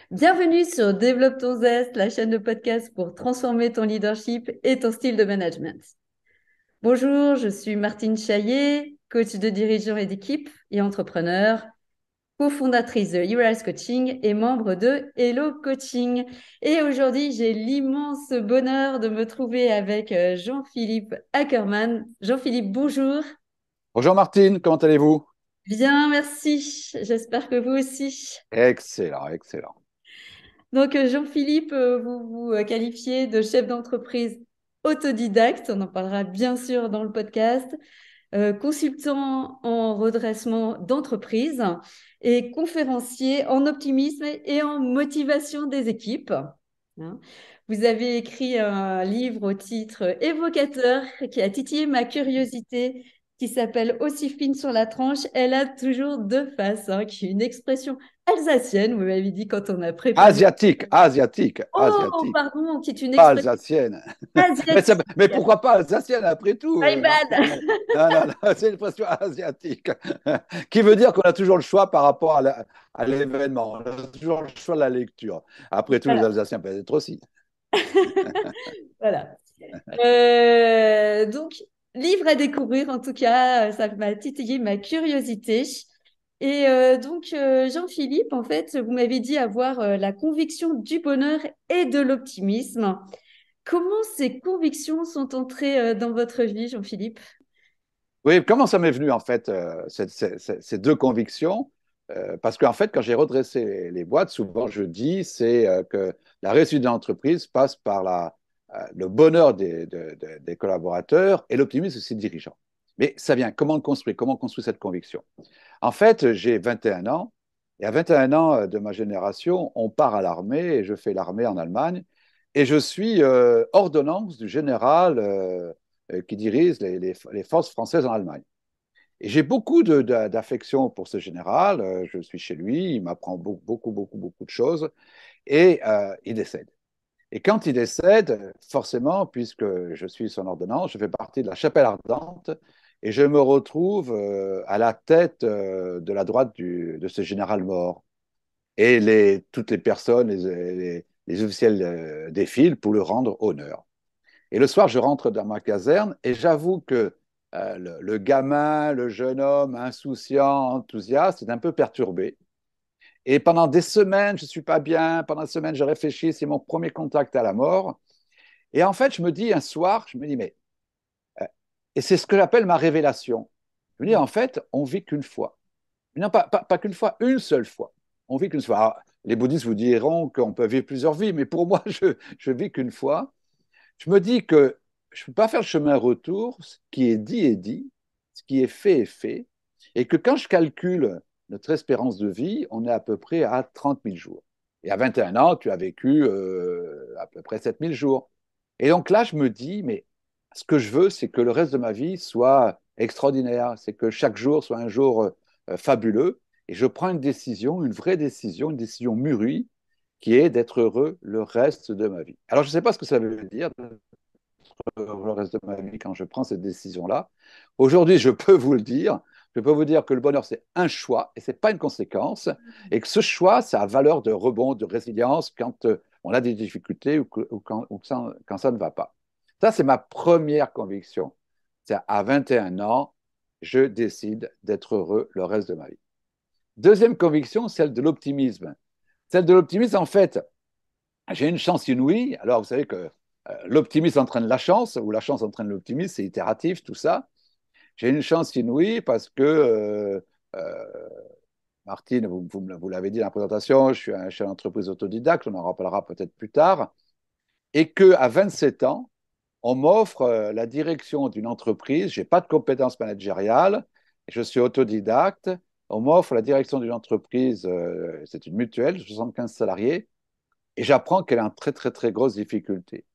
Bienvenue sur Développe ton Zest, la chaîne de podcast pour transformer ton leadership et ton style de management. Bonjour, je suis Martine Chaillet, coach de dirigeants et d'équipe et entrepreneur, cofondatrice de Heroes Coaching et membre de Hello Coaching. Et aujourd'hui, j'ai l'immense bonheur de me trouver avec Jean-Philippe Ackermann. Jean-Philippe, bonjour. Bonjour Martine, comment allez-vous? Bien, merci. J'espère que vous aussi. Excellent, excellent. Donc, Jean-Philippe, vous vous qualifiez de chef d'entreprise autodidacte, on en parlera bien sûr dans le podcast, consultant en redressement d'entreprise et conférencier en optimisme et en motivation des équipes. Hein. Vous avez écrit un livre au titre évocateur qui a titillé ma curiosité, qui s'appelle Aussi fine sur la tranche, elle a toujours deux faces, hein, qui est une expression alsacienne, vous m'avez dit quand on a préparé. Asiatique, asiatique, Oh, asiatique, pardon, qui est une pas expression alsacienne. Mais, asiatique. mais pourquoi pas alsacienne après tout, My Martine? bad. Non, non, non, c'est une expression asiatique, qui veut dire qu'on a toujours le choix par rapport à l'événement. On a toujours le choix de la lecture. Après tout, les Voilà, Alsaciens peuvent être aussi. voilà. Donc, livre à découvrir, en tout cas, ça m'a titillé ma curiosité. Et donc, Jean-Philippe, en fait, vous m'avez dit avoir la conviction du bonheur et de l'optimisme. Comment ces convictions sont entrées dans votre vie, Jean-Philippe? Oui, comment ça m'est venu en fait, ces deux convictions? Parce qu'en fait, quand j'ai redressé les boîtes, souvent je dis c'est que la réussite d'une entreprise passe par le bonheur des collaborateurs et l'optimisme aussi des dirigeants. Mais ça vient, comment le construire? Comment on construit cette conviction? En fait, j'ai 21 ans et à 21 ans de ma génération, on part à l'armée et je fais l'armée en Allemagne et je suis ordonnance du général qui dirige les forces françaises en Allemagne. Et j'ai beaucoup d'affection pour ce général. Je suis chez lui, il m'apprend beaucoup de choses. Et il décède. Et quand il décède, forcément, puisque je suis son ordonnance, je fais partie de la chapelle ardente et je me retrouve à la tête de la droite de ce général mort. Et toutes les personnes, les officiels défilent pour lui rendre honneur. Et le soir, je rentre dans ma caserne et j'avoue que le gamin, le jeune homme insouciant, enthousiaste, est un peu perturbé. Et pendant des semaines, je ne suis pas bien. Pendant des semaines, je réfléchis. C'est mon premier contact à la mort. Et en fait, je me dis un soir, je me dis, mais. euh, et c'est ce que j'appelle ma révélation. Je me dis, en fait, on vit qu'une fois. Non, pas qu'une fois, une seule fois. On vit qu'une fois. Alors, les bouddhistes vous diront qu'on peut vivre plusieurs vies, mais pour moi, je vis qu'une fois. Je me dis que je ne peux pas faire le chemin retour. Ce qui est dit, ce qui est fait est fait. Et que quand je calcule notre espérance de vie, on est à peu près à 30 000 jours. Et à 21 ans, tu as vécu à peu près 7 000 jours. Et donc là, je me dis, mais ce que je veux, c'est que le reste de ma vie soit extraordinaire. C'est que chaque jour soit un jour fabuleux. Et je prends une décision, une vraie décision, une décision mûrie, qui est d'être heureux le reste de ma vie. Alors, je ne sais pas ce que ça veut dire le reste de ma vie quand je prends cette décision-là. Aujourd'hui, je peux vous le dire. Je peux vous dire que le bonheur, c'est un choix et ce n'est pas une conséquence. Et que ce choix, ça a valeur de rebond, de résilience quand on a des difficultés ou quand ça ne va pas. Ça, c'est ma première conviction. C'est à 21 ans, je décide d'être heureux le reste de ma vie. Deuxième conviction, celle de l'optimisme. Celle de l'optimisme, en fait, j'ai une chance inouïe. Alors, vous savez que l'optimisme entraîne la chance, ou la chance entraîne l'optimisme, c'est itératif, tout ça. J'ai une chance inouïe parce que, Martine, vous l'avez dit dans la présentation, je suis un chef d'entreprise autodidacte, on en rappellera peut-être plus tard, et qu'à 27 ans, on m'offre la direction d'une entreprise, je n'ai pas de compétences managériales, je suis autodidacte, on m'offre la direction d'une entreprise, c'est une mutuelle, 75 salariés, et j'apprends qu'elle est en très grosse difficulté.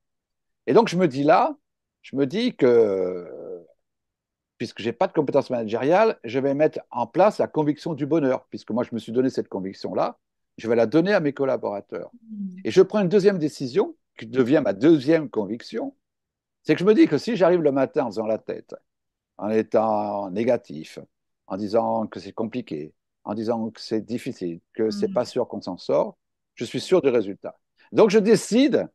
Et donc, je me dis là, je me dis que, puisque je n'ai pas de compétences managériales, je vais mettre en place la conviction du bonheur, puisque moi, je me suis donné cette conviction-là, je vais la donner à mes collaborateurs. Et je prends une deuxième décision, qui devient ma deuxième conviction, c'est que je me dis que si j'arrive le matin en faisant la tête, en étant négatif, en disant que c'est compliqué, en disant que c'est difficile, que c'est pas sûr qu'on s'en sort, je suis sûr du résultat. Donc, je décide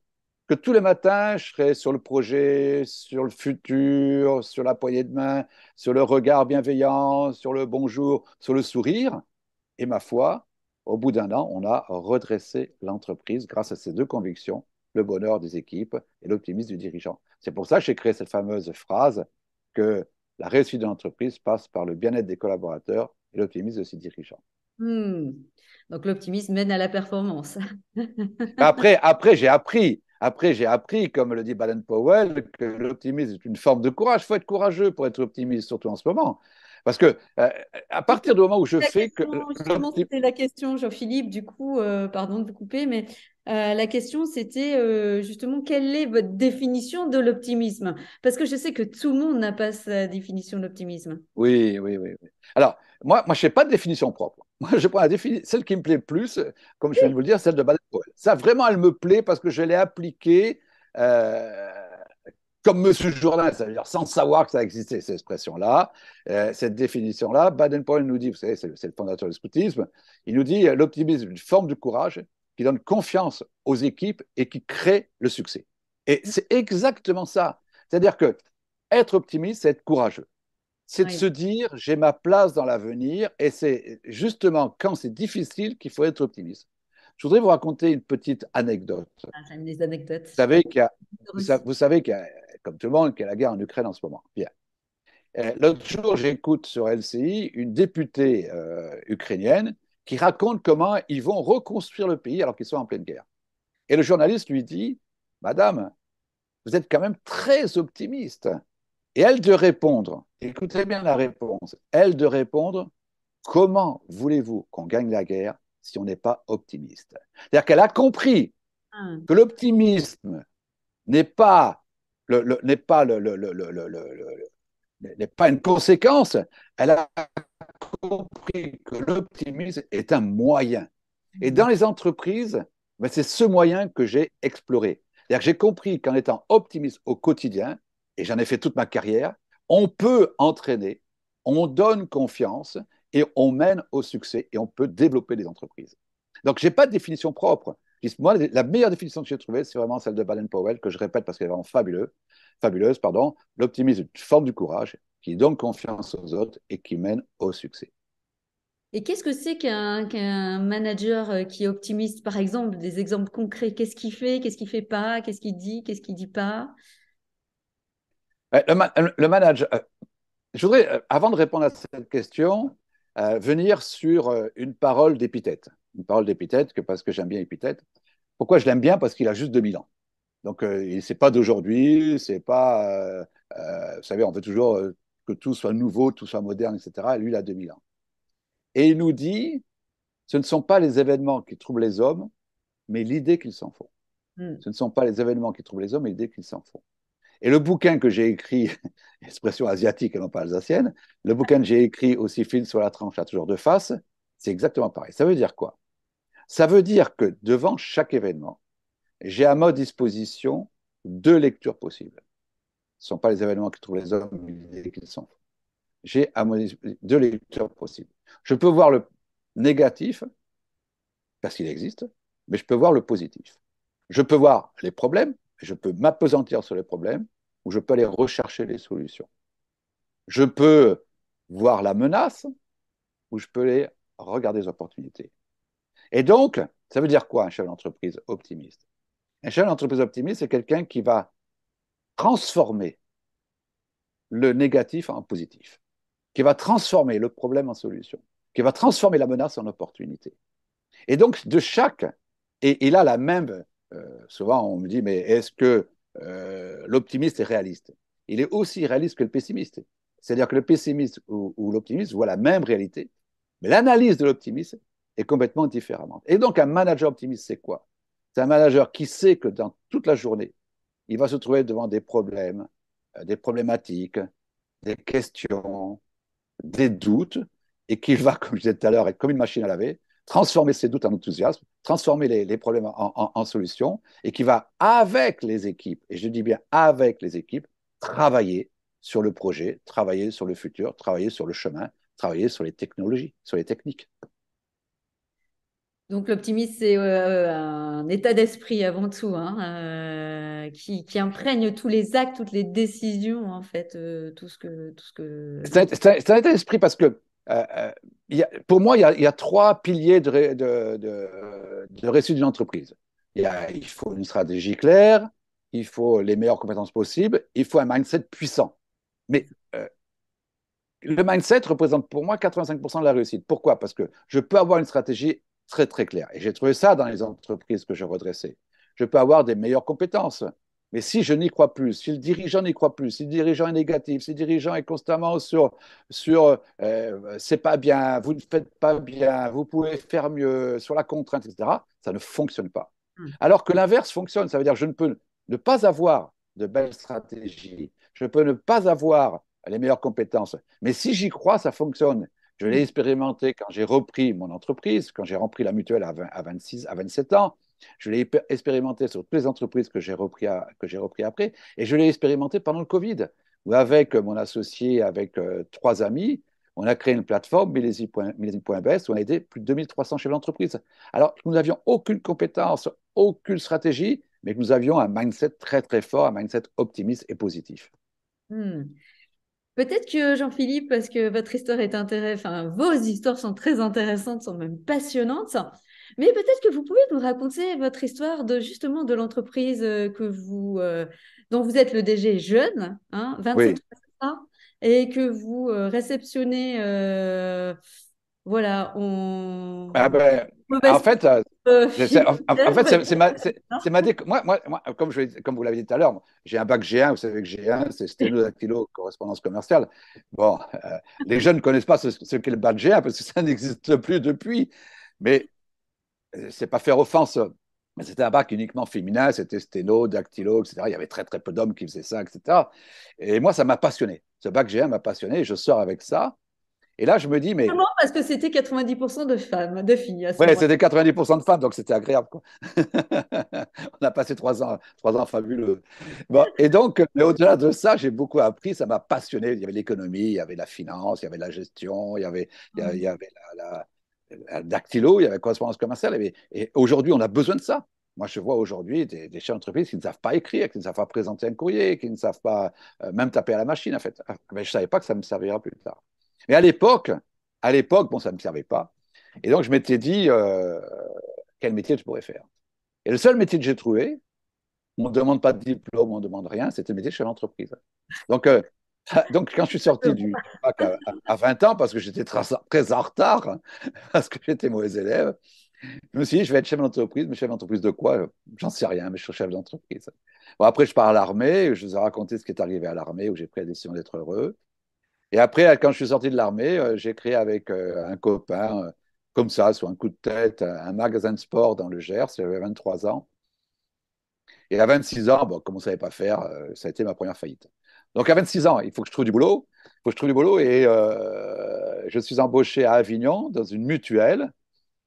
que tous les matins, je serai sur le projet, sur le futur, sur la poignée de main, sur le regard bienveillant, sur le bonjour, sur le sourire. Et ma foi, au bout d'un an, on a redressé l'entreprise grâce à ces deux convictions, le bonheur des équipes et l'optimisme du dirigeant. C'est pour ça que j'ai créé cette fameuse phrase que la réussite de l'entreprise passe par le bien-être des collaborateurs et l'optimisme de ses dirigeants. Hmm. Donc l'optimisme mène à la performance. J'ai appris, comme le dit Baden-Powell, que l'optimisme est une forme de courage. Il faut être courageux pour être optimiste, surtout en ce moment. Parce que à partir du moment où je La fais que question, justement, c'était la question, Jean-Philippe, du coup, pardon de vous couper, mais la question, c'était justement, quelle est votre définition de l'optimisme? Parce que je sais que tout le monde n'a pas sa définition de l'optimisme. Oui, oui, oui, oui. Alors, moi je n'ai pas de définition propre. Moi, je prends celle qui me plaît le plus, comme je viens de vous le dire, celle de Baden-Powell. Ça, vraiment, elle me plaît parce que je l'ai appliquée euh, comme Monsieur Jourdain, ça veut dire sans savoir que ça existait, cette expression-là, cette définition-là. Baden-Powell nous dit, vous savez, c'est le fondateur du scoutisme, il nous dit l'optimisme est une forme de courage qui donne confiance aux équipes et qui crée le succès. Et c'est exactement ça. C'est-à-dire que être optimiste, c'est être courageux. C'est de Oui. se dire, j'ai ma place dans l'avenir, et c'est justement quand c'est difficile qu'il faut être optimiste. Je voudrais vous raconter une petite anecdote. Ah, j'aime les anecdotes. Vous savez qu'il y a, Aussi. vous savez qu'il y a, comme tout le monde, qu'il y a la guerre en Ukraine en ce moment. Bien. L'autre jour, j'écoute sur LCI une députée ukrainienne qui raconte comment ils vont reconstruire le pays alors qu'ils sont en pleine guerre. Et le journaliste lui dit, Madame, vous êtes quand même très optimiste. Et elle de répondre, écoutez bien la réponse, elle de répondre, comment voulez-vous qu'on gagne la guerre si on n'est pas optimiste? C'est-à-dire qu'elle a compris Ah, que l'optimisme n'est pas n'est pas n'est pas une conséquence. Elle a compris que l'optimisme est un moyen. Et hmm. dans les entreprises, ben, c'est ce moyen que j'ai exploré. C'est-à-dire que j'ai compris qu'en étant optimiste au quotidien, et j'en ai fait toute ma carrière, on peut entraîner, on donne confiance et on mène au succès et on peut développer des entreprises. Donc, je n'ai pas de définition propre. Moi, la meilleure définition que j'ai trouvée, c'est vraiment celle de Baden-Powell, que je répète parce qu'elle est vraiment fabuleuse. Pardon. L'optimisme est une forme du courage qui donne confiance aux autres et qui mène au succès. Et qu'est-ce que c'est qu'un manager qui est optimiste, par exemple, des exemples concrets? Qu'est-ce qu'il fait pas? Qu'est-ce qu'il dit pas? Le manager, je voudrais, avant de répondre à cette question, venir sur une parole d'Épithète. Une parole d'Épithète, parce que j'aime bien Épithète. Pourquoi je l'aime bien? Parce qu'il a juste 2000 ans. Donc, c'est pas d'aujourd'hui, c'est pas. Vous savez, on veut toujours que tout soit nouveau, tout soit moderne, etc. Et lui, il a 2000 ans. Et il nous dit ce ne sont pas les événements qui troublent les hommes, mais l'idée qu'ils s'en font. Hmm. Ce ne sont pas les événements qui troublent les hommes, mais l'idée qu'ils s'en font. Et le bouquin que j'ai écrit, expression asiatique et non pas alsacienne, le bouquin que j'ai écrit aussi fil sur la tranche a toujours deux faces, c'est exactement pareil. Ça veut dire quoi? Ça veut dire que devant chaque événement, j'ai à ma disposition deux lectures possibles. Ce ne sont pas les événements qui trouvent les hommes, mais l'idée qu'ils s'en font. J'ai à ma disposition deux lectures possibles. Je peux voir le négatif, parce qu'il existe, mais je peux voir le positif. Je peux voir les problèmes, je peux m'apesantir sur les problèmes, ou je peux aller rechercher les solutions. Je peux voir la menace, ou je peux aller regarder les opportunités. Et donc, ça veut dire quoi un chef d'entreprise optimiste? Un chef d'entreprise optimiste, c'est quelqu'un qui va transformer le négatif en positif, qui va transformer le problème en solution, qui va transformer la menace en opportunité. Et donc, de chaque, et il a la même, souvent on me dit, mais est-ce que l'optimiste est réaliste? Il est aussi réaliste que le pessimiste. C'est-à-dire que le pessimiste ou l'optimiste voit la même réalité, mais l'analyse de l'optimiste est complètement différente. Et donc, un manager optimiste, c'est quoi? C'est un manager qui sait que dans toute la journée, il va se trouver devant des problèmes, des problématiques, des questions, des doutes et qu'il va, comme je disais tout à l'heure, être comme une machine à laver, transformer ses doutes en enthousiasme, transformer les problèmes en solutions et qui va, avec les équipes, et je dis bien avec les équipes, travailler sur le projet, travailler sur le futur, travailler sur le chemin, travailler sur les technologies, sur les techniques. Donc l'optimisme, c'est un état d'esprit avant tout, hein, qui imprègne tous les actes, toutes les décisions, en fait, tout ce que l'on... C'est un état d'esprit parce que pour moi, il y a trois piliers de réussite d'une entreprise. Il faut une stratégie claire, il faut les meilleures compétences possibles, il faut un mindset puissant. Mais le mindset représente pour moi 85% de la réussite. Pourquoi? Parce que je peux avoir une stratégie très, très claire. Et j'ai trouvé ça dans les entreprises que je redressais. Je peux avoir des meilleures compétences. Mais si je n'y crois plus, si le dirigeant n'y croit plus, si le dirigeant est négatif, si le dirigeant est constamment sur c'est pas bien, vous ne faites pas bien, vous pouvez faire mieux, sur la contrainte, etc., ça ne fonctionne pas. Alors que l'inverse fonctionne. Ça veut dire que je ne peux ne pas avoir de belles stratégies. Je peux ne pas avoir les meilleures compétences. Mais si j'y crois, ça fonctionne. Je l'ai expérimenté quand j'ai repris mon entreprise, quand j'ai repris la mutuelle à 26, à 27 ans. Je l'ai expérimenté sur toutes les entreprises que j'ai repris après. Et je l'ai expérimenté pendant le Covid, où avec mon associé, avec trois amis, on a créé une plateforme, millésime.bs, où on a aidé plus de 2300 chefs d'entreprise. Alors, nous n'avions aucune compétence, aucune stratégie, mais que nous avions un mindset très, très fort, un mindset optimiste et positif. Hmm. Peut-être que Jean-Philippe, parce que votre histoire est intéressante, enfin, vos histoires sont très intéressantes, sont même passionnantes, mais peut-être que vous pouvez nous raconter votre histoire de justement de l'entreprise dont vous êtes le DG jeune, hein, 27 Oui. ans, c'est ça, et que vous réceptionnez, voilà, Ah ben, en mauvaise fait, en financière, fait, ouais. comme vous l'avez dit tout à l'heure, j'ai un bac G1, vous savez que G1, c'est sténodactylo, correspondance commerciale. Bon, les jeunes ne connaissent pas ce qu'est le bac G1 parce que ça n'existe plus depuis, mais c'est pas faire offense. Mais c'était un bac uniquement féminin, c'était sténo, dactylo, etc. Il y avait très très peu d'hommes qui faisaient ça, etc. Et moi, ça m'a passionné. Ce bac G1 m'a passionné et je sors avec ça. Et là, je me dis, mais Comment? Parce que c'était 90% de femmes, de filles à ce ouais, moment-là. c'était 90% de femmes, donc c'était agréable, quoi. On a passé 3 ans fabuleux. Bon, et donc, mais au-delà de ça, j'ai beaucoup appris, ça m'a passionné. Il y avait l'économie, il y avait la finance, il y avait la gestion, il y avait la dactylo, il y avait la correspondance commerciale. Et aujourd'hui, on a besoin de ça. Moi, je vois aujourd'hui des chefs d'entreprise qui ne savent pas écrire, qui ne savent pas présenter un courrier, qui ne savent pas même taper à la machine, en fait. Mais je ne savais pas que ça me servira plus tard. Mais à l'époque, bon, ça ne me servait pas. Et donc, je m'étais dit, quel métier je pourrais faire. Et le seul métier que j'ai trouvé, on ne demande pas de diplôme, on ne demande rien, c'était le métier de chef d'entreprise. Donc, donc, quand je suis sorti du bac à 20 ans, parce que j'étais très, très en retard, parce que j'étais mauvais élève, je me suis dit, je vais être chef d'entreprise, mais chef d'entreprise de quoi? J'en sais rien, mais je suis chef d'entreprise. Bon, après, je pars à l'armée, je vous ai raconté ce qui est arrivé à l'armée, où j'ai pris la décision d'être heureux. Et après, quand je suis sorti de l'armée, j'ai créé avec un copain, comme ça, sur un coup de tête, un magasin de sport dans le Gers. J'avais 23 ans. Et à 26 ans, bon, comme on ne savait pas faire, ça a été ma première faillite. Donc à 26 ans, il faut que je trouve du boulot. Il faut que je trouve du boulot. Et je suis embauché à Avignon, dans une mutuelle,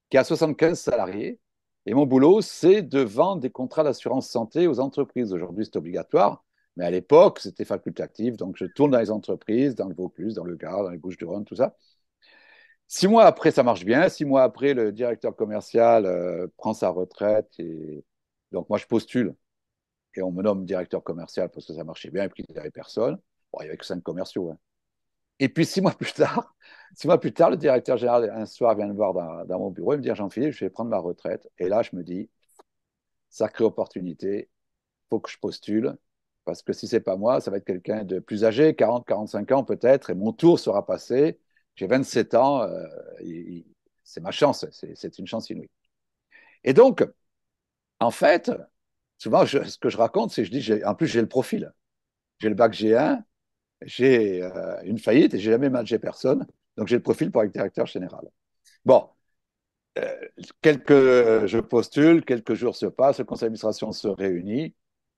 qui a 75 salariés. Et mon boulot, c'est de vendre des contrats d'assurance santé aux entreprises. Aujourd'hui, c'est obligatoire. Mais à l'époque, c'était facultatif. Donc, je tourne dans les entreprises, dans le Vaucluse, dans le Gard, dans les Bouches-du-Rhône, tout ça. 6 mois après, ça marche bien. 6 mois après, le directeur commercial prend sa retraite. Et donc, moi, je postule et on me nomme directeur commercial parce que ça marchait bien et puis il n'y avait personne. Bon, il n'y avait que 5 commerciaux, hein. Et puis 6 mois plus tard, 6 mois plus tard, le directeur général, un soir, vient me voir dans mon bureau et me dit Jean-Philippe, je vais prendre ma retraite. Et là, je me dis sacrée opportunité, il faut que je postule. Parce que si ce n'est pas moi, ça va être quelqu'un de plus âgé, 40, 45 ans peut-être, et mon tour sera passé. J'ai 27 ans, c'est ma chance, c'est une chance inouïe. Et donc, en fait, souvent, ce que je raconte, c'est que je dis, en plus, j'ai le profil. J'ai le bac G1, j'ai une faillite et j'ai jamais managé personne. Donc, j'ai le profil pour être directeur général. Bon, euh, je postule, quelques jours se passent, le conseil d'administration se réunit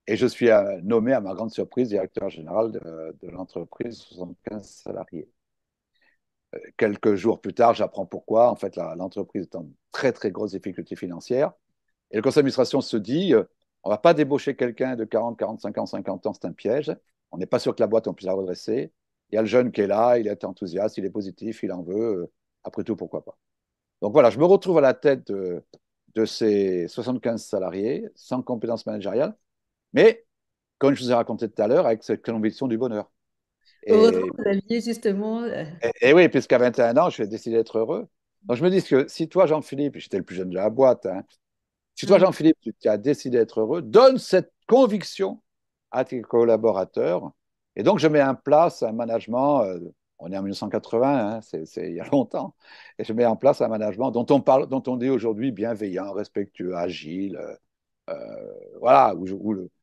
et je suis nommé, à ma grande surprise, directeur général de l'entreprise, 75 salariés. Quelques jours plus tard, j'apprends pourquoi. En fait, l'entreprise est en très, très grosse difficulté financière. Et le conseil d'administration se dit, on ne va pas débaucher quelqu'un de 40, 45 ans, 50 ans, c'est un piège. On n'est pas sûr que la boîte, on puisse la redresser. Il y a le jeune qui est là, il est enthousiaste, il est positif, il en veut. Après tout, pourquoi pas. Donc voilà, je me retrouve à la tête de ces 75 salariés, sans compétences managériales, mais comme je vous ai raconté tout à l'heure, avec cette conviction du bonheur. Heureusement Et, que vous aviez justement. et oui, puisqu'à 21 ans, je vais décider d'être heureux. Donc je me dis que si toi, Jean-Philippe, j'étais le plus jeune de la boîte, hein, si toi, Hum, Jean-Philippe, tu as décidé d'être heureux, donne cette conviction à tes collaborateurs. Et donc, je mets en place un management, on est en 1980, hein, c'est il y a longtemps, et je mets en place un management dont on parle, dont on dit aujourd'hui bienveillant, respectueux, agile, voilà,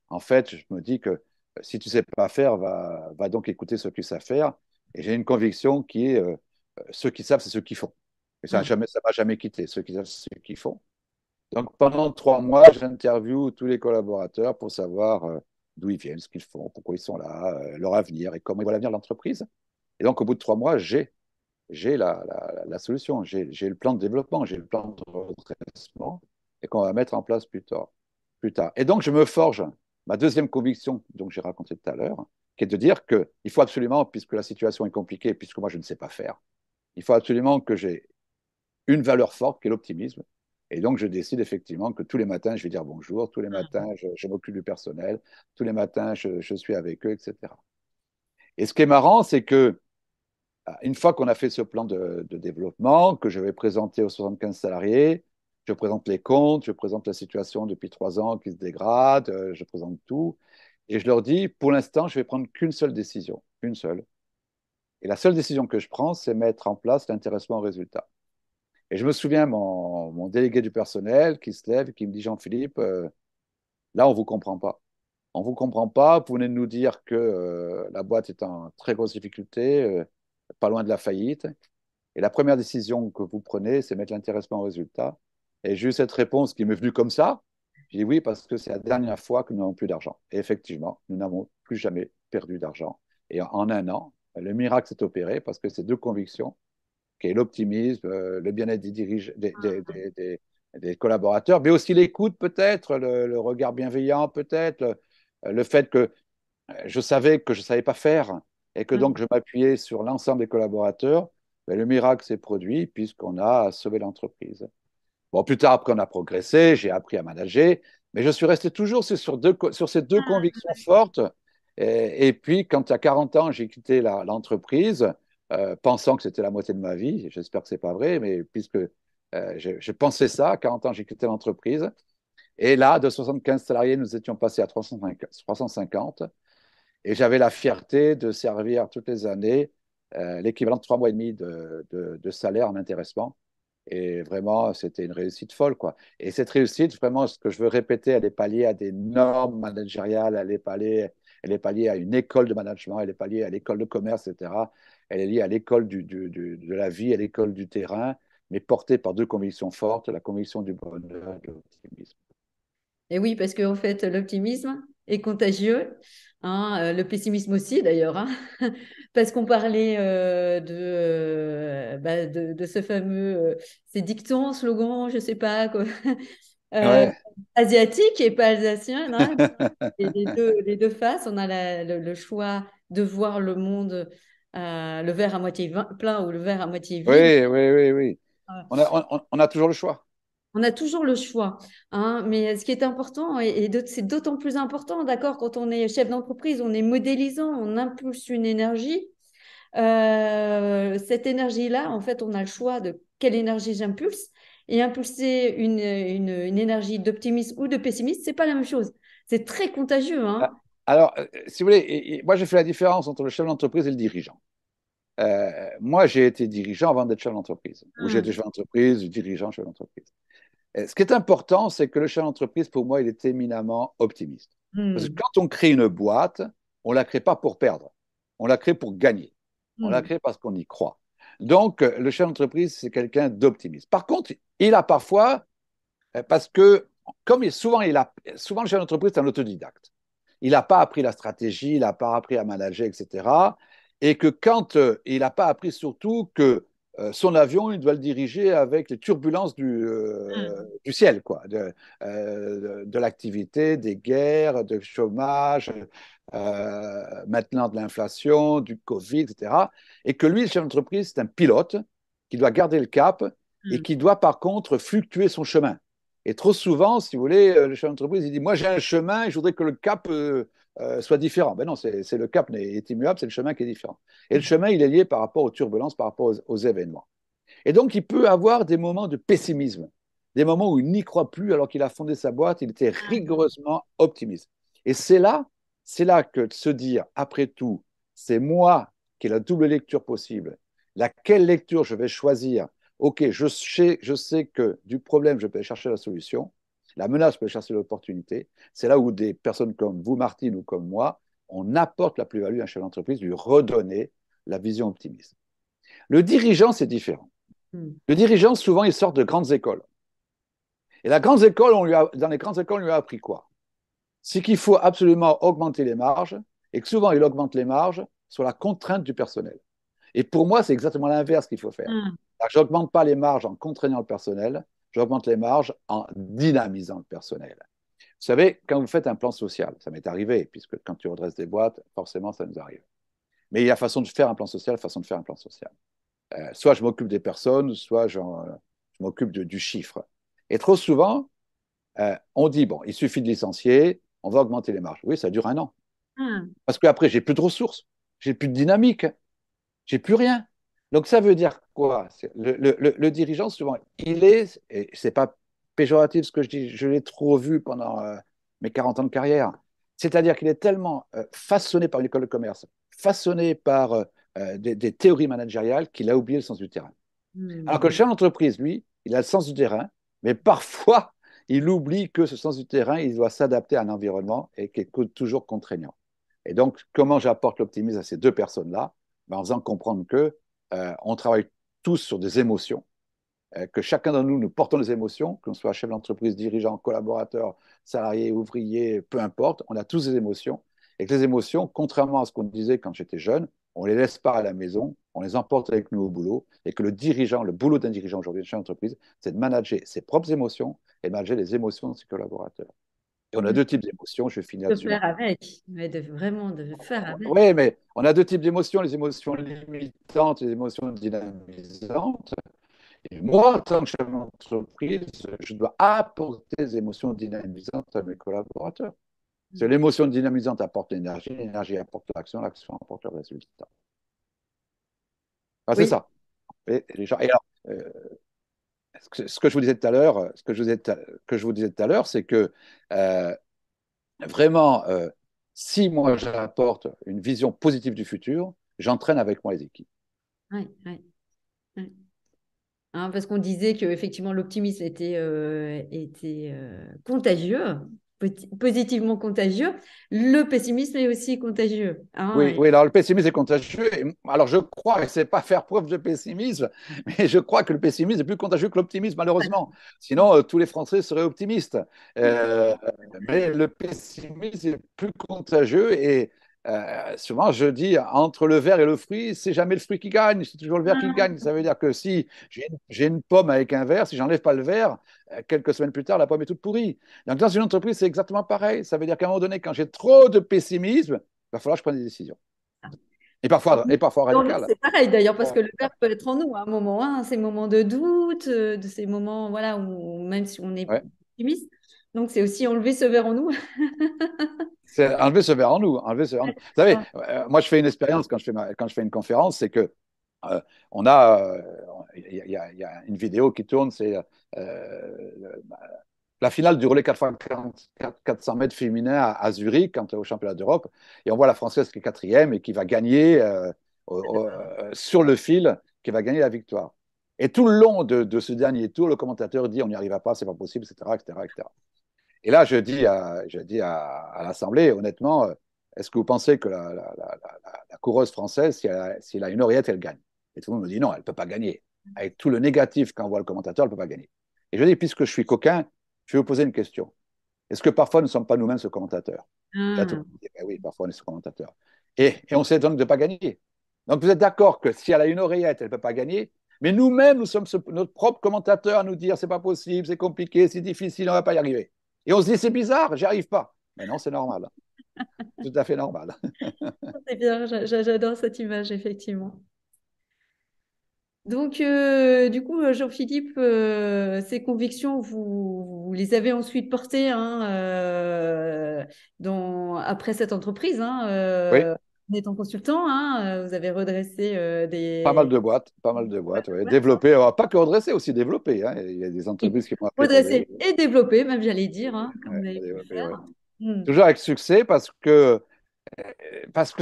en fait, je me dis que si tu ne sais pas faire, va donc écouter ceux qui savent faire. Et j'ai une conviction qui est ceux qui savent, c'est ceux qui font. Et ça hum. ne m'a jamais quitté. Ceux qui savent, c'est ceux qui font. Donc pendant 3 mois, j'interviewe tous les collaborateurs pour savoir d'où ils viennent, ce qu'ils font, pourquoi ils sont là, leur avenir et comment ils voient l'avenir de l'entreprise. Et donc au bout de 3 mois, j'ai la solution, j'ai le plan de développement, j'ai le plan de redressement et qu'on va mettre en place plus tard, plus tard. Et donc je me forge ma deuxième conviction, dont j'ai raconté tout à l'heure, qui est de dire qu'il faut absolument, puisque la situation est compliquée, puisque moi je ne sais pas faire, il faut absolument que j'ai une valeur forte qui est l'optimisme. Et donc, je décide effectivement que tous les matins, je vais dire bonjour, tous les matins, je m'occupe du personnel, tous les matins, je suis avec eux, etc. Et ce qui est marrant, c'est que une fois qu'on a fait ce plan de développement, que je vais présenter aux 75 salariés, je présente les comptes, je présente la situation depuis 3 ans qui se dégrade, je présente tout, et je leur dis, pour l'instant, je vais prendre qu'une seule décision, une seule. Et la seule décision que je prends, c'est mettre en place l'intéressement au résultat. Et je me souviens, mon délégué du personnel qui se lève et qui me dit, Jean-Philippe, là, on ne vous comprend pas. On ne vous comprend pas. Vous venez de nous dire que la boîte est en très grosse difficulté, pas loin de la faillite. Et la première décision que vous prenez, c'est mettre l'intéressement au résultat. Et j'ai eu cette réponse qui m'est venue comme ça. J'ai dit oui, parce que c'est la dernière fois que nous n'avons plus d'argent. Et effectivement, nous n'avons plus jamais perdu d'argent. Et en un an, le miracle s'est opéré parce que ces deux convictions qui est l'optimisme, le bien-être des collaborateurs, mais aussi l'écoute peut-être, le regard bienveillant peut-être, le fait que je savais que je ne savais pas faire et que donc je m'appuyais sur l'ensemble des collaborateurs, mais le miracle s'est produit puisqu'on a sauvé l'entreprise. Bon, plus tard, après, on a progressé, j'ai appris à manager, mais je suis resté toujours sur ces deux convictions fortes. Et puis, quand à 40 ans, j'ai quitté l'entreprise, pensant que c'était la moitié de ma vie, j'espère que ce n'est pas vrai, mais puisque je pensais ça, à 40 ans, j'ai quitté l'entreprise. Et là, de 75 salariés, nous étions passés à 350. Et j'avais la fierté de servir toutes les années l'équivalent de 3 mois et demi de salaire en intéressement. Et vraiment, c'était une réussite folle, quoi. Et cette réussite, vraiment, ce que je veux répéter, elle n'est pas liée à des normes managériales, elle est pas liée à une école de management, elle n'est pas liée à l'école de commerce, etc. Elle est liée à l'école de la vie, à l'école du terrain, mais portée par deux convictions fortes, la conviction du bonheur et de l'optimisme. Et oui, parce qu'en fait, l'optimisme est contagieux, hein, le pessimisme aussi d'ailleurs, hein, parce qu'on parlait de ce fameux, ces dictons, slogans, je sais pas quoi, euh, Ouais. asiatique et pas alsacien, hein, et les deux faces, on a le choix de voir le monde, le verre à moitié plein ou le verre à moitié vide. Oui, oui, oui, oui. On a toujours le choix. On a toujours le choix, hein, mais ce qui est important, c'est d'autant plus important, d'accord, quand on est chef d'entreprise, on est modélisant, on impulse une énergie. Cette énergie-là, en fait, on a le choix de quelle énergie j'impulse. Et impulser une énergie d'optimisme ou de pessimisme, c'est pas la même chose. C'est très contagieux, hein. Ah, alors, si vous voulez, moi j'ai fait la différence entre le chef d'entreprise et le dirigeant. Moi, j'ai été dirigeant avant d'être chef d'entreprise, ou j'ai été Hum, chef d'entreprise, dirigeant, chef d'entreprise. Ce qui est important, c'est que le chef d'entreprise, pour moi, il est éminemment optimiste. Parce que hum, quand on crée une boîte, on ne la crée pas pour perdre, on la crée pour gagner. On la hum, crée parce qu'on y croit. Donc, le chef d'entreprise, c'est quelqu'un d'optimiste. Par contre, il a parfois, parce que, souvent le chef d'entreprise est un autodidacte. Il n'a pas appris la stratégie, il n'a pas appris à manager, etc. Et que quand il n'a pas appris surtout que son avion, il doit le diriger avec les turbulences hum. du ciel, quoi, de l'activité, des guerres, du chômage, maintenant de l'inflation, du Covid, etc. Et que lui, le chef d'entreprise, c'est un pilote qui doit garder le cap et Mm. qui doit par contre fluctuer son chemin. Et trop souvent, si vous voulez, le chef d'entreprise, il dit, moi j'ai un chemin et je voudrais que le cap soit différent. Ben non, c'est le cap est immuable, c'est le chemin qui est différent. Et le chemin, il est lié par rapport aux turbulences, par rapport aux événements. Et donc, il peut avoir des moments de pessimisme, des moments où il n'y croit plus alors qu'il a fondé sa boîte, il était rigoureusement optimiste. Et c'est là que de se dire, après tout, c'est moi qui ai la double lecture possible. Laquelle lecture je vais choisir? Ok, je sais que du problème, je peux chercher la solution. La menace, je peux chercher l'opportunité. C'est là où des personnes comme vous, Martine, ou comme moi, on apporte la plus-value à un chef d'entreprise, lui redonner la vision optimiste. Le dirigeant, c'est différent. Mm. Le dirigeant, souvent, il sort de grandes écoles. Et dans les grandes écoles, on lui a appris quoi? C'est qu'il faut absolument augmenter les marges et que souvent, il augmente les marges sur la contrainte du personnel. Et pour moi, c'est exactement l'inverse qu'il faut faire. Mm. Je n'augmente pas les marges en contraignant le personnel, j'augmente les marges en dynamisant le personnel. Vous savez, quand vous faites un plan social, ça m'est arrivé, puisque quand tu redresses des boîtes, forcément, ça nous arrive. Mais il y a façon de faire un plan social, façon de faire un plan social. Soit je m'occupe des personnes, soit je m'occupe du chiffre. Et trop souvent, on dit, bon, il suffit de licencier, on va augmenter les marges. Oui, ça dure un an. Mm. Parce qu'après, j'ai plus de ressources, j'ai plus de dynamique, j'ai plus rien. Donc ça veut dire quoi? Le dirigeant, souvent, et c'est pas péjoratif ce que je dis, je l'ai trop vu pendant mes 40 ans de carrière, c'est-à-dire qu'il est tellement façonné par l'école de commerce, façonné par des théories managériales qu'il a oublié le sens du terrain. Alors que le Mm. chef d'entreprise, lui, il a le sens du terrain, mais parfois, il oublie que ce sens du terrain, il doit s'adapter à un environnement et qui est toujours contraignant. Et donc, comment j'apporte l'optimisme à ces deux personnes-là? Ben, en faisant comprendre que on travaille tous sur des émotions, que chacun de nous, nous portons des émotions, qu'on soit chef d'entreprise, dirigeant, collaborateur, salarié, ouvrier, peu importe, on a tous des émotions. Et que les émotions, contrairement à ce qu'on disait quand j'étais jeune, on ne les laisse pas à la maison, on les emporte avec nous au boulot. Et que le dirigeant, le boulot d'un dirigeant aujourd'hui, de chef d'entreprise, c'est de manager ses propres émotions et de manager les émotions de ses collaborateurs. Et on a Mm. deux types d'émotions, je finis De là-dessus, faire Martin. avec, mais vraiment de faire avec. Oui, mais on a deux types d'émotions, les émotions limitantes et les émotions dynamisantes. Et moi, en tant que chef d'entreprise, je dois apporter des émotions dynamisantes à mes collaborateurs. C'est Mm. l'émotion dynamisante apporte l'énergie apporte l'action, l'action apporte le résultat. Ah, c'est Oui, ça. Et alors, ce que je vous disais tout à l'heure, que je vous disais tout à l'heure, c'est que euh, vraiment, si moi j'apporte une vision positive du futur, j'entraîne avec moi les équipes. oui, oui. Oui. Hein, parce qu'on disait que effectivement l'optimisme était contagieux, positivement contagieux. Le pessimisme est aussi contagieux. Hein, Oui, oui, alors le pessimisme est contagieux. Alors je crois, et c'est pas faire preuve de pessimisme, mais je crois que le pessimisme est plus contagieux que l'optimisme, malheureusement. Sinon, tous les Français seraient optimistes. Euh, mais le pessimisme est plus contagieux et souvent je dis entre le verre et le fruit, c'est jamais le fruit qui gagne, c'est toujours le verre qui gagne. Ça veut dire que si j'ai une pomme avec un verre, si j'enlève pas le verre, quelques semaines plus tard, la pomme est toute pourrie. Donc dans une entreprise, c'est exactement pareil. Ça veut dire qu'à un moment donné, quand j'ai trop de pessimisme, il va falloir que je prenne des décisions. Et parfois donc, radicales. c'est pareil d'ailleurs, parce que le verbe peut être en nous à un moment, hein, ces moments de doute, de ces moments voilà, où même si on est Ouais. optimiste, donc c'est aussi enlever ce verre en nous. C'est enlever ce verre en nous. Enlever ce verre en nous. Vous savez, Ah, moi, je fais une expérience quand je fais une conférence, c'est que on a, il y a une vidéo qui tourne, c'est la finale du relais 400 mètres féminin Zurich, quand au championnat d'Europe, et on voit la Française qui est quatrième et qui va gagner sur le fil, qui va gagner la victoire. Et tout le long de ce dernier tour, le commentateur dit on n'y arrivera pas, c'est pas possible, etc., etc., etc. Et là, je dis à l'Assemblée, honnêtement, est-ce que vous pensez que la coureuse française, si elle a une oreillette, elle gagne? Et tout le monde me dit non, elle ne peut pas gagner. Avec tout le négatif qu'envoie le commentateur, elle ne peut pas gagner. Et je dis, puisque je suis coquin, je vais vous poser une question. Est-ce que parfois nous ne sommes pas nous-mêmes ce commentateur? Et là, tout le ah, monde dit, ben oui, parfois on est ce commentateur. Et on s'étonne de ne pas gagner. Donc vous êtes d'accord que si elle a une oreillette, elle ne peut pas gagner, mais nous-mêmes, nous sommes notre propre commentateur à nous dire c'est pas possible, c'est compliqué, c'est difficile, on ne va pas y arriver. Et on se dit c'est bizarre, j'y arrive pas. Mais non, c'est normal. Tout à fait normal. c'est bien, j'adore cette image, effectivement. Donc, du coup, Jean-Philippe, ces convictions, vous les avez ensuite portées hein, après cette entreprise, hein, Oui, en étant consultant, hein, vous avez redressé pas mal de boîtes, ouais. ouais, Développées, pas que redressées, aussi développées, hein. Il y a des entreprises qui m'ont appelé pour redressé développer. et développé, même j'allais dire, hein, comme Ouais, vous avez pu le développées, faire. ouais. Hmm. Toujours avec succès parce que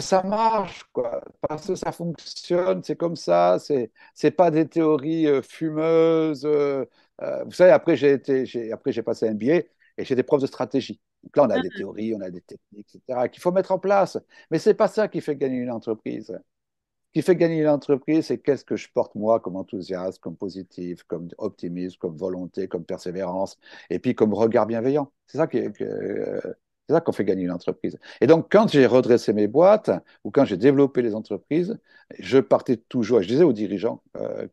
ça marche, quoi. Parce que ça fonctionne, c'est comme ça. C'est pas des théories fumeuses. Vous savez, après j'ai passé un MBA et j'ai des profs de stratégie. Donc là, on a des théories, on a des techniques, etc., qu'il faut mettre en place. Mais c'est pas ça qui fait gagner une entreprise. Ce qui fait gagner une entreprise, c'est qu'est-ce que je porte moi comme enthousiasme, comme positif, comme optimisme, comme volonté, comme persévérance, et puis comme regard bienveillant. C'est ça qu'on fait gagner une entreprise. Et donc, quand j'ai redressé mes boîtes ou quand j'ai développé les entreprises, je partais toujours, et je disais aux dirigeants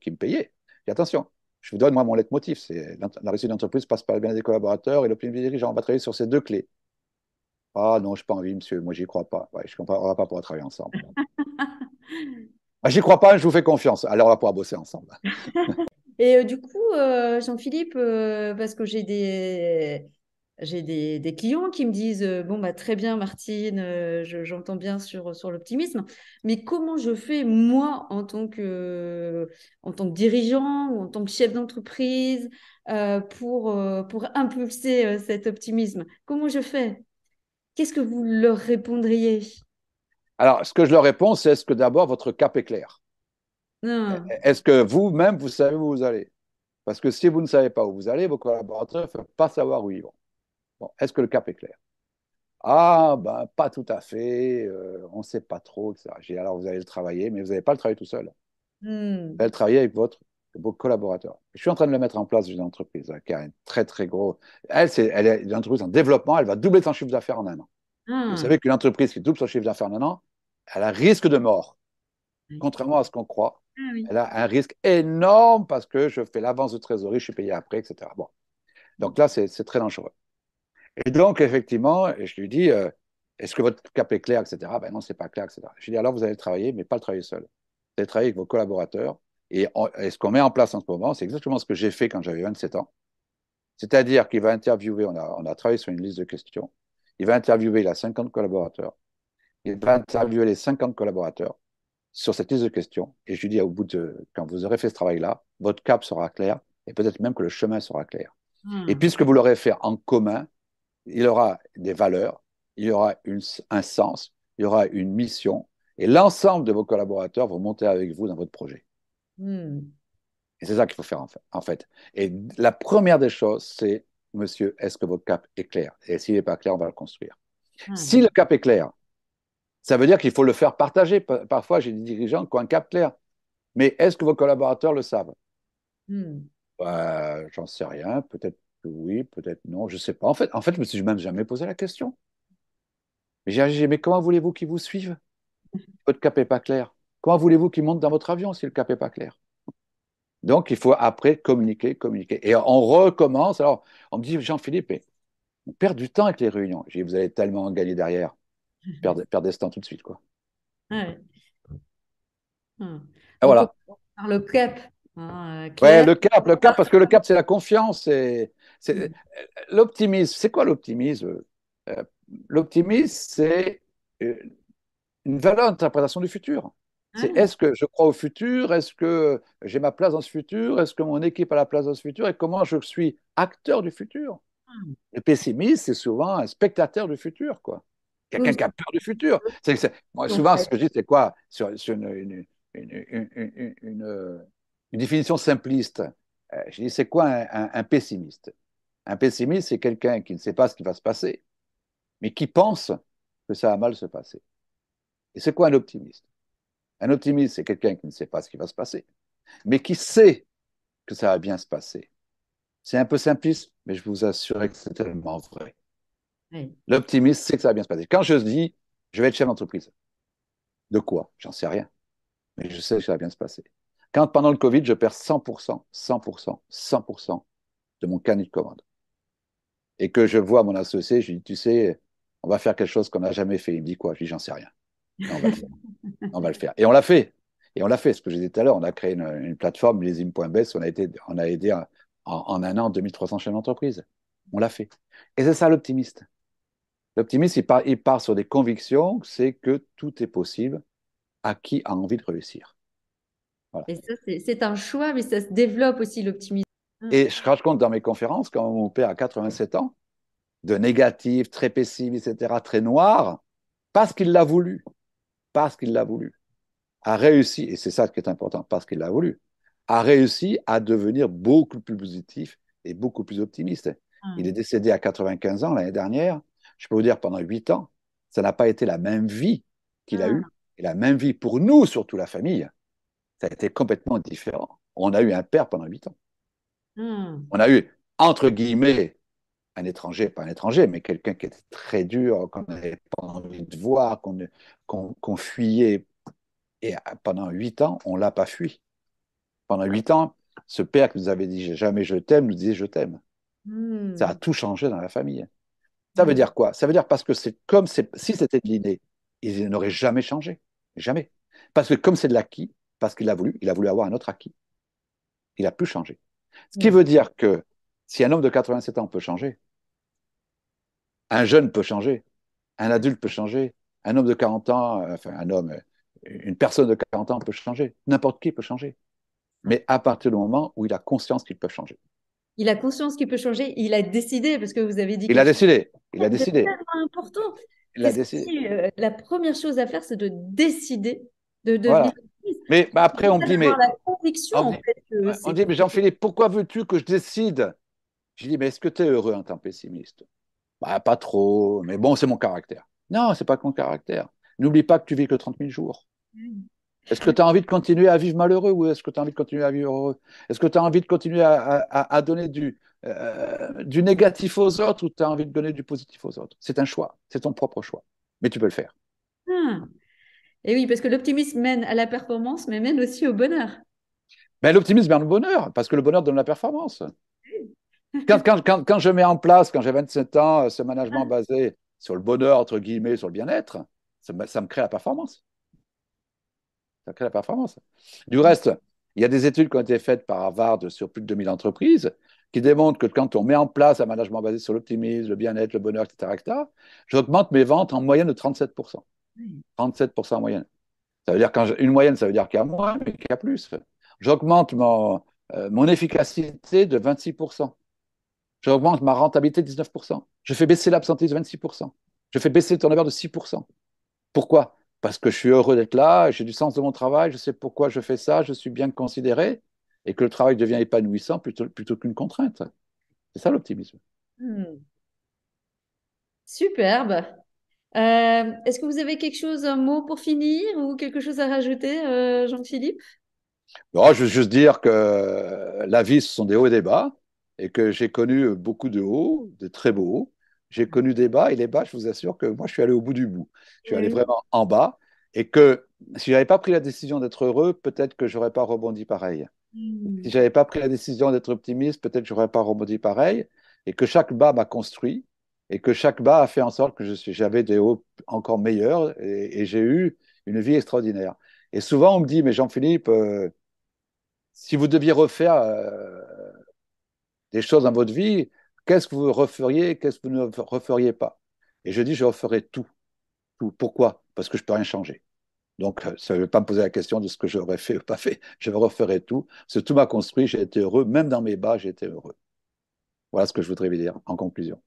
qui me payaient, et attention, je vous donne moi mon leitmotiv, c'est la réussite d'entreprise passe par le bien des collaborateurs et l'opinion des dirigeants. On va travailler sur ces deux clés. Ah non, je n'ai pas envie, monsieur, moi j'y crois pas. Ouais, je ne comprends pas pouvoir travailler ensemble. Ah, j'y crois pas, je vous fais confiance. Alors on va pouvoir bosser ensemble. Et du coup, Jean-Philippe, parce que j'ai des clients qui me disent, bon, bah, très bien, Martine, j'entends bien sur l'optimisme, mais comment je fais, moi, en tant que dirigeant ou en tant que chef d'entreprise, pour impulser cet optimisme? Comment je fais? Qu'est-ce que vous leur répondriez? Alors, ce que je leur réponds, c'est est-ce que d'abord votre cap est clair? Ah, Est-ce que vous-même, vous savez où vous allez? Parce que si vous ne savez pas où vous allez, vos collaborateurs ne peuvent pas savoir où ils vont. Bon, est-ce que le cap est clair? Ah, ben, pas tout à fait, on ne sait pas trop, etc. J'ai dit, alors vous allez le travailler, mais vous n'allez pas le travailler tout seul. Vous allez hmm, le travailler avec vos collaborateurs. Je suis en train de le mettre en place dans une entreprise qui a un très, très gros. Elle est une entreprise en développement, elle va doubler son chiffre d'affaires en un an. Et vous ah, savez qu'une entreprise qui double son chiffre d'affaires en un an, elle a un risque de mort. oui. Contrairement à ce qu'on croit, Ah oui. elle a un risque énorme parce que je fais l'avance de trésorerie, je suis payé après, etc. Bon. Donc là, c'est très dangereux. Et donc, effectivement, je lui dis, est-ce que votre cap est clair, etc. Ben non, c'est pas clair, etc. Je lui dis, alors vous allez travailler, mais pas le travailler seul. Vous allez travailler avec vos collaborateurs. Et ce qu'on met en place en ce moment, c'est exactement ce que j'ai fait quand j'avais 27 ans. C'est-à-dire qu'il va interviewer, on a travaillé sur une liste de questions. Il va interviewer, il a 50 collaborateurs. Il va interviewer les 50 collaborateurs sur cette liste de questions. Et je lui dis, au bout quand vous aurez fait ce travail-là, votre cap sera clair et peut-être même que le chemin sera clair. Et Ah, puisque vous l'aurez fait en commun, il y aura des valeurs, il y aura un sens, il y aura une mission, et l'ensemble de vos collaborateurs vont monter avec vous dans votre projet. hmm, Et c'est ça qu'il faut faire en fait. Et la première des choses, c'est, monsieur, est-ce que votre cap est clair? Et s'il n'est pas clair, on va le construire. Si ah, le cap est clair, ça veut dire qu'il faut le faire partager. Parfois, j'ai des dirigeants qui ont un cap clair. Mais est-ce que vos collaborateurs le savent? hmm. J'en sais rien. Peut-être que oui, peut-être non. Je ne sais pas. En fait, je me suis même jamais posé la question. Mais comment voulez-vous qu'ils vous suivent si votre cap n'est pas clair? Comment voulez-vous qu'ils montent dans votre avion si le cap n'est pas clair? Donc, il faut après communiquer, communiquer. Et on recommence. Alors, on me dit, Jean-Philippe, on perd du temps avec les réunions. J'ai dit, vous allez tellement gagner derrière. Perdez ce temps tout de suite, quoi. Ouais. Hmm. Et Donc, on voilà. commence par le cap, hein, Ouais, clair. parce que le cap, c'est la confiance. L'optimisme. C'est quoi l'optimisme? Euh, L'optimisme, c'est euh, une valeur d'interprétation du futur. C'est Ah, est-ce que je crois au futur? Est-ce que j'ai ma place dans ce futur? Est-ce que mon équipe a la place dans ce futur? Et comment je suis acteur du futur? Le pessimiste, c'est souvent un spectateur du futur, quoi. oui, Quelqu'un qui a peur du futur. Moi, en souvent, ce fait. que je dis, c'est quoi? Sur une définition simpliste, je dis, c'est quoi un pessimiste? Un pessimiste, c'est quelqu'un qui ne sait pas ce qui va se passer, mais qui pense que ça va mal se passer. Et c'est quoi un optimiste? Un optimiste, c'est quelqu'un qui ne sait pas ce qui va se passer, mais qui sait que ça va bien se passer. C'est un peu simpliste, mais je vous assure que c'est tellement vrai. Oui. L'optimiste sait que ça va bien se passer. Quand je dis, je vais être chef d'entreprise, de quoi? J'en sais rien, mais je sais que ça va bien se passer. Quand pendant le Covid, je perds 100%, 100%, 100% de mon carnet de commande, et que je vois mon associé, je lui dis, tu sais, on va faire quelque chose qu'on n'a jamais fait. Il me dit quoi? Je lui dis, j'en sais rien. Mais on va le faire. On va le faire. Et on l'a fait. Et on l'a fait, ce que j'ai dit tout à l'heure, on a créé une plateforme, millésime.best, on a aidé en un an 2300 chefs d'entreprise. On l'a fait. Et c'est ça l'optimiste. L'optimiste, il part sur des convictions, c'est que tout est possible à qui a envie de réussir. Voilà. Et ça, c'est un choix, mais ça se développe aussi, l'optimisme. Ah, Et je raconte dans mes conférences, quand mon père a 87 ans, de négatif, très pessimiste, etc., très noir, parce qu'il l'a voulu, parce qu'il l'a voulu, a réussi, et c'est ça qui est important, parce qu'il l'a voulu, a réussi à devenir beaucoup plus positif et beaucoup plus optimiste. ah, Il est décédé à 95 ans l'année dernière. Je peux vous dire, pendant 8 ans, ça n'a pas été la même vie qu'il a eue, ah, et la même vie pour nous, surtout la famille. Ça a été complètement différent. On a eu un père pendant 8 ans. ah. On a eu, entre guillemets, un étranger, pas un étranger, mais quelqu'un qui était très dur, qu'on n'avait pas envie de voir, qu'on fuyait. Et pendant 8 ans, on ne l'a pas fui. Pendant 8 ans, ce père qui nous avait dit jamais je t'aime, nous disait je t'aime. Ça a Hmm. tout changé dans la famille. Ça veut Hmm. dire quoi? Ça veut dire parce que c'est comme si c'était de l'inné, il n'aurait jamais changé. Jamais. Parce que comme c'est de l'acquis, parce il a voulu avoir un autre acquis. Il a pu changer. Ce qui Hmm. veut dire que si un homme de 87 ans peut changer, un jeune peut changer, un adulte peut changer, un homme de 40 ans, enfin un homme, une personne de 40 ans peut changer, n'importe qui peut changer. Mais à partir du moment où il a conscience qu'il peut changer. Il a conscience qu'il peut changer, il a décidé, parce que vous avez dit Il a quelque chose décidé, il a de décidé, tellement important. il a C'est décidé. aussi la première chose à faire, c'est de décider de devenir Voilà. actrice. Mais bah, après, on me dit, D'avoir la conviction, on me en dit, fait, que on me c'est. dit, mais Jean-Philippe, pourquoi veux-tu que je décide? Je dis, mais est-ce que tu es heureux en tant que pessimiste? Bah, pas trop, mais bon, c'est mon caractère. Non, c'est pas ton caractère. N'oublie pas que tu vis que 30 000 jours. Est-ce que tu as envie de continuer à vivre malheureux ou est-ce que tu as envie de continuer à vivre heureux? Est-ce que tu as envie de continuer à donner du négatif aux autres ou tu as envie de donner du positif aux autres? C'est un choix, c'est ton propre choix. Mais tu peux le faire. Ah. Et oui, parce que l'optimisme mène à la performance, mais mène aussi au bonheur. Mais l'optimisme vient le bonheur, parce que le bonheur donne la performance. Quand je mets en place, quand j'ai 27 ans, ce management basé sur le bonheur, entre guillemets, sur le bien-être, ça me crée la performance. Ça crée la performance. Du reste, il y a des études qui ont été faites par Harvard sur plus de 2000 entreprises qui démontrent que quand on met en place un management basé sur l'optimisme, le bien-être, le bonheur, etc., etc., j'augmente mes ventes en moyenne de 37%. 37% en moyenne. Ça veut dire une moyenne, ça veut dire qu'il y a moins, mais qu'il y a plus. J'augmente mon efficacité de 26%. J'augmente ma rentabilité de 19%. Je fais baisser l'absentéisme de 26%. Je fais baisser le turnover de 6%. Pourquoi? Parce que je suis heureux d'être là, j'ai du sens de mon travail, je sais pourquoi je fais ça, je suis bien considéré et que le travail devient épanouissant plutôt qu'une contrainte. C'est ça l'optimisme. Hmm. Superbe. Est-ce que vous avez quelque chose, un mot pour finir ou quelque chose à rajouter, Jean-Philippe? Alors, je veux juste dire que la vie, ce sont des hauts et des bas et que j'ai connu beaucoup de hauts, de très beaux hauts. J'ai connu des bas et les bas, je vous assure que moi, je suis allé au bout du bout. Je suis allé Oui. vraiment en bas et que si j'avais pas pris la décision d'être heureux, peut-être que j'aurais pas rebondi pareil. Si Hmm. j'avais pas pris la décision d'être optimiste, peut-être que j'aurais pas rebondi pareil, et que chaque bas m'a construit, et que chaque bas a fait en sorte que j'avais des hauts encore meilleurs, et j'ai eu une vie extraordinaire. Et souvent on me dit, mais Jean-Philippe, si vous deviez refaire des choses dans votre vie, qu'est-ce que vous referiez, qu'est-ce que vous ne referiez pas? Et je dis, je referais tout, tout. Pourquoi? Parce que je peux rien changer. Donc, ça ne veut pas me poser la question de ce que j'aurais fait ou pas fait. Je referai tout. Parce que tout m'a construit, j'ai été heureux. Même dans mes bas, j'ai été heureux. Voilà ce que je voudrais vous dire en conclusion.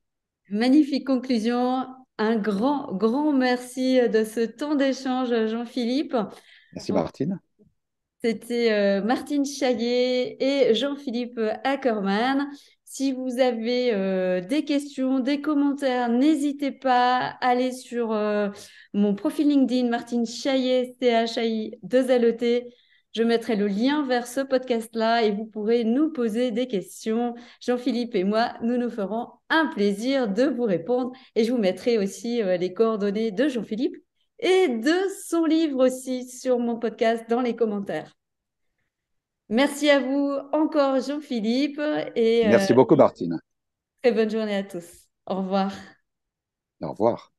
Magnifique conclusion. Un grand, grand merci de ce temps d'échange, Jean-Philippe. Merci Martine. C'était Martine Chaillet et Jean-Philippe Ackermann. Si vous avez des questions, des commentaires, n'hésitez pas à aller sur mon profil LinkedIn, Martine Chaillet, CHAI2LET. Je mettrai le lien vers ce podcast-là et vous pourrez nous poser des questions. Jean-Philippe et moi, nous nous ferons un plaisir de vous répondre et je vous mettrai aussi les coordonnées de Jean-Philippe et de son livre aussi sur mon podcast dans les commentaires. Merci à vous encore, Jean-Philippe, et Merci beaucoup Martine. très bonne journée à tous. Au revoir. Au revoir.